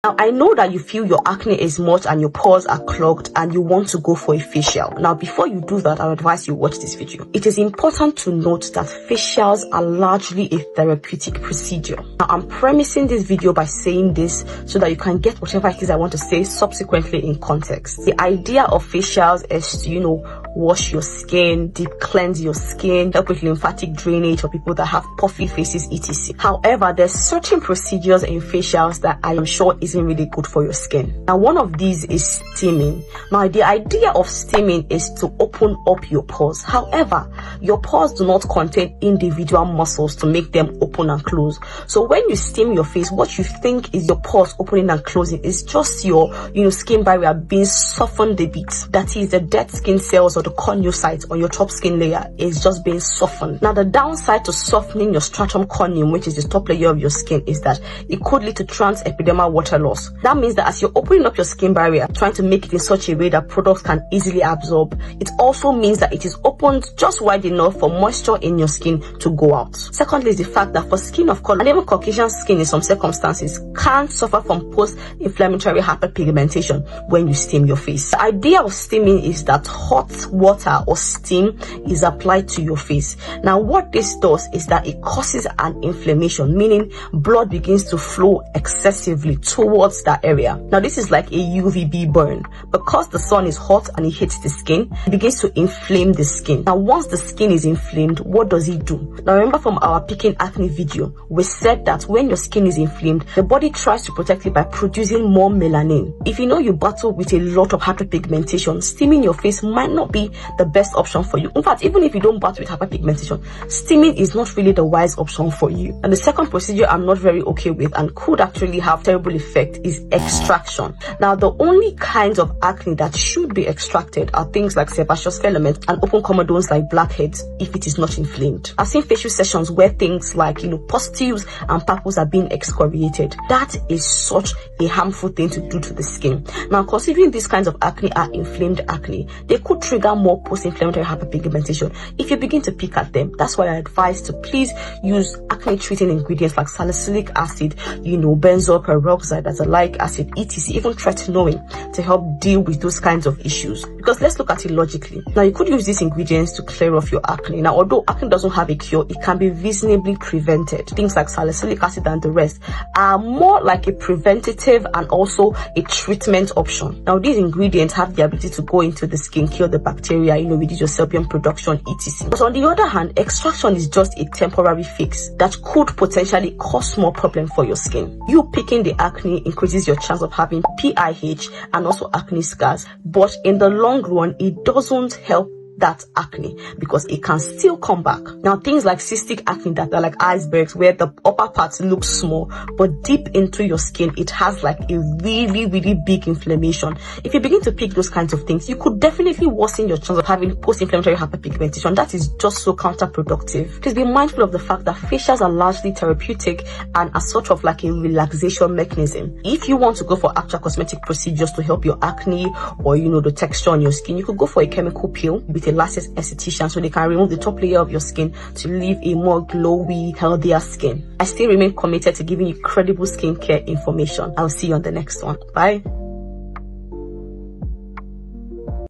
Now, I know that you feel your acne is much and your pores are clogged and you want to go for a facial. Now, before you do that, I advise you watch this video. It is important to note that facials are largely a therapeutic procedure. Now, I'm premising this video by saying this so that you can get whatever it is I want to say subsequently in context. The idea of facials is to, wash your skin, deep cleanse your skin, help with lymphatic drainage for people that have puffy faces, etc. However, there's certain procedures in facials that I am sure isn't really good for your skin. Now, one of these is steaming. Now, the idea of steaming is to open up your pores. However, your pores do not contain individual muscles to make them open and close. So when you steam your face, what you think is your pores opening and closing is just your, skin barrier being softened a bit. That is, the dead skin cells or the corneocytes on your top skin layer is just being softened. Now, the downside to softening your stratum corneum, which is the top layer of your skin, is that it could lead to transepidermal water loss. That means that as you're opening up your skin barrier, trying to make it in such a way that products can easily absorb, it also means that it is opened just wide enough for moisture in your skin to go out. Secondly is the fact that for skin of color, and even Caucasian skin in some circumstances can suffer from post-inflammatory hyperpigmentation when you steam your face. The idea of steaming is that hot water or steam is applied to your face. Now, what this does is that it causes an inflammation, meaning blood begins to flow excessively towards that area. Now, this is like a UVB burn. Because the sun is hot and it hits the skin, it begins to inflame the skin. Now, once the skin is inflamed, what does it do? Now, remember from our picking acne video, we said that when your skin is inflamed, the body tries to protect it by producing more melanin. If you battle with a lot of hyperpigmentation, steaming your face might not be the best option for you. In fact, even if you don't battle with hyperpigmentation, steaming is not really the wise option for you. And the second procedure I'm not very okay with and could actually have terrible effect is extraction. Now, the only kinds of acne that should be extracted are things like sebaceous filaments and open comedones like blackheads if it is not inflamed. I've seen facial sessions where things like pustules and papules are being excoriated. That is such a harmful thing to do to the skin. Now, considering these kinds of acne are inflamed acne, they could trigger more post-inflammatory hyperpigmentation if you begin to pick at them. That's why I advise to please use acne treating ingredients like salicylic acid, benzoyl peroxide, azelaic acid, etc., even tretinoin to help deal with those kinds of issues. Because let's look at it logically. Now, you could use these ingredients to clear off your acne. Now, although acne doesn't have a cure, it can be reasonably prevented. Things like salicylic acid and the rest are more like a preventative and also a treatment option. Now, these ingredients have the ability to go into the skin, kill the bacteria, reduce your sebum production, etc. But on the other hand, extraction is just a temporary fix that could potentially cause more problem for your skin. You picking the acne increases your chance of having PIH and also acne scars, but in the long run, it doesn't help that acne because it can still come back. Now, things like cystic acne that are like icebergs where the upper part looks small, but deep into your skin, it has like a really, really big inflammation. If you begin to pick those kinds of things, you could definitely worsen your chance of having post-inflammatory hyperpigmentation. That is just so counterproductive. Please be mindful of the fact that facials are largely therapeutic and are sort of like a relaxation mechanism. If you want to go for actual cosmetic procedures to help your acne or the texture on your skin, you could go for a chemical peel with a licensed esthetician so they can remove the top layer of your skin to leave a more glowy, healthier skin. I still remain committed to giving you credible skincare information. I'll see you on the next one. Bye.